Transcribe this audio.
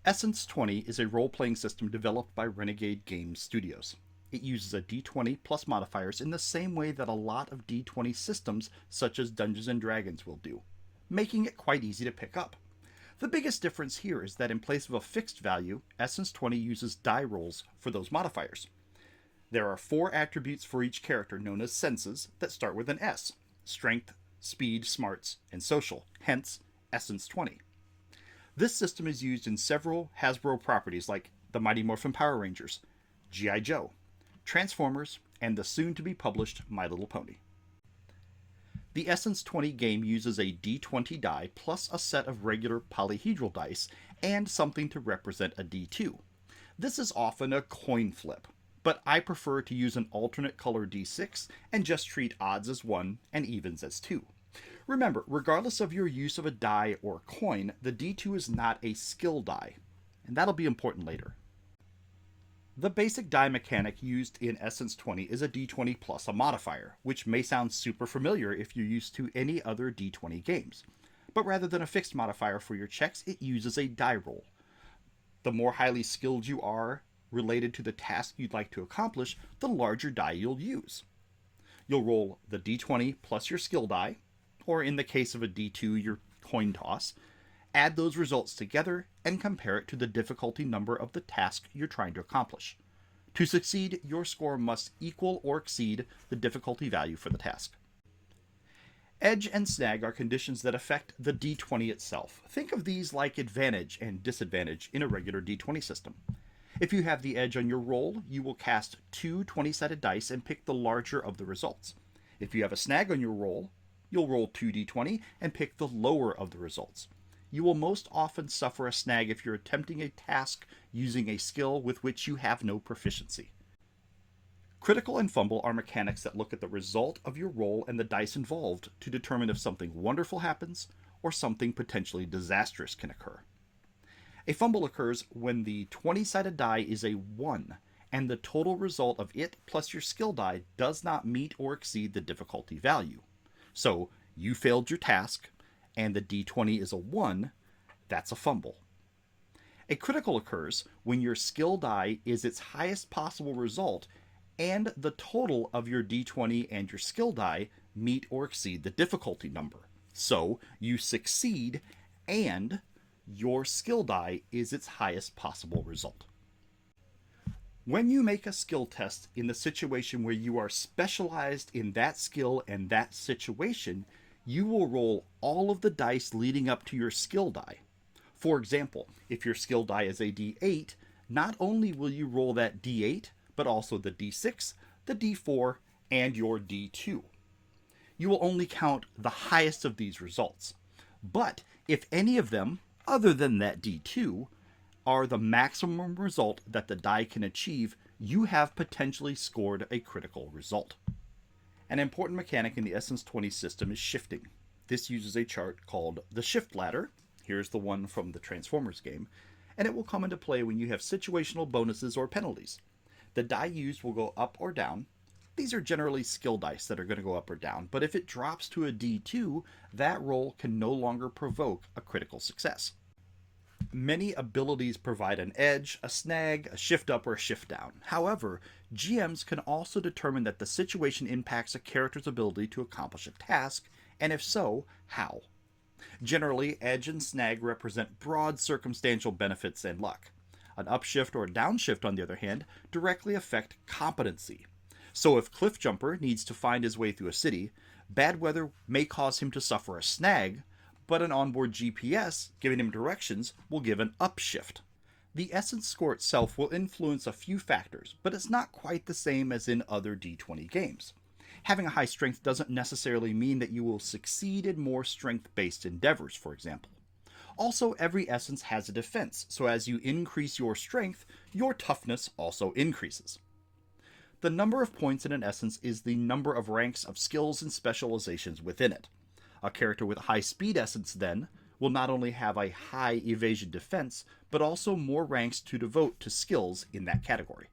Essence 20 is a role-playing system developed by Renegade Game Studios. It uses a D20 plus modifiers in the same way that a lot of D20 systems such as Dungeons & Dragons will do, making it quite easy to pick up. The biggest difference here is that in place of a fixed value, Essence 20 uses die rolls for those modifiers. There are 4 attributes for each character known as senses that start with an S: strength, speed, smarts, and social, hence Essence 20. This system is used in several Hasbro properties like the Mighty Morphin Power Rangers, G.I. Joe, Transformers, and the soon-to-be-published My Little Pony. The Essence 20 game uses a D20 die plus a set of regular polyhedral dice and something to represent a D2. This is often a coin flip, but I prefer to use an alternate color D6 and just treat odds as 1 and evens as 2. Remember, regardless of your use of a die or a coin, the D2 is not a skill die, and that'll be important later. The basic die mechanic used in Essence 20 is a D20 plus a modifier, which may sound super familiar if you're used to any other D20 games. But rather than a fixed modifier for your checks, it uses a die roll. The more highly skilled you are related to the task you'd like to accomplish, the larger die you'll use. You'll roll the D20 plus your skill die, or in the case of a D2, your coin toss, add those results together and compare it to the difficulty number of the task you're trying to accomplish. To succeed, your score must equal or exceed the difficulty value for the task. Edge and snag are conditions that affect the D20 itself. Think of these like advantage and disadvantage in a regular D20 system. If you have the edge on your roll, you will cast 2 20-sided dice and pick the larger of the results. If you have a snag on your roll, you'll roll 2d20 and pick the lower of the results. You will most often suffer a snag if you're attempting a task using a skill with which you have no proficiency. Critical and fumble are mechanics that look at the result of your roll and the dice involved to determine if something wonderful happens or something potentially disastrous can occur. A fumble occurs when the 20-sided die is a 1 and the total result of it plus your skill die does not meet or exceed the difficulty value. So, you failed your task, and the D20 is a 1, that's a fumble. A critical occurs when your skill die is its highest possible result, and the total of your D20 and your skill die meet or exceed the difficulty number. So, you succeed, and your skill die is its highest possible result. When you make a skill test in the situation where you are specialized in that skill and that situation, you will roll all of the dice leading up to your skill die. For example, if your skill die is a D8, not only will you roll that D8, but also the D6, the D4, and your D2. You will only count the highest of these results. But if any of them, other than that D2, are the maximum result that the die can achieve, you have potentially scored a critical result. An important mechanic in the Essence 20 system is shifting. This uses a chart called the shift ladder. Here's the one from the Transformers game, and it will come into play when you have situational bonuses or penalties. The die used will go up or down. These are generally skill dice that are going to go up or down, but if it drops to a D2, that roll can no longer provoke a critical success. Many abilities provide an edge, a snag, a shift up, or a shift down. However, GMs can also determine that the situation impacts a character's ability to accomplish a task, and if so, how. Generally, edge and snag represent broad circumstantial benefits and luck. An upshift or a downshift, on the other hand, directly affect competency. So if Cliffjumper needs to find his way through a city, bad weather may cause him to suffer a snag, but an onboard GPS giving him directions will give an upshift. The Essence score itself will influence a few factors, but it's not quite the same as in other D20 games. Having a high strength doesn't necessarily mean that you will succeed in more strength-based endeavors, for example. Also, every Essence has a defense, so as you increase your strength, your toughness also increases. The number of points in an Essence is the number of ranks of skills and specializations within it. A character with high speed essence, then, will not only have a high evasion defense, but also more ranks to devote to skills in that category.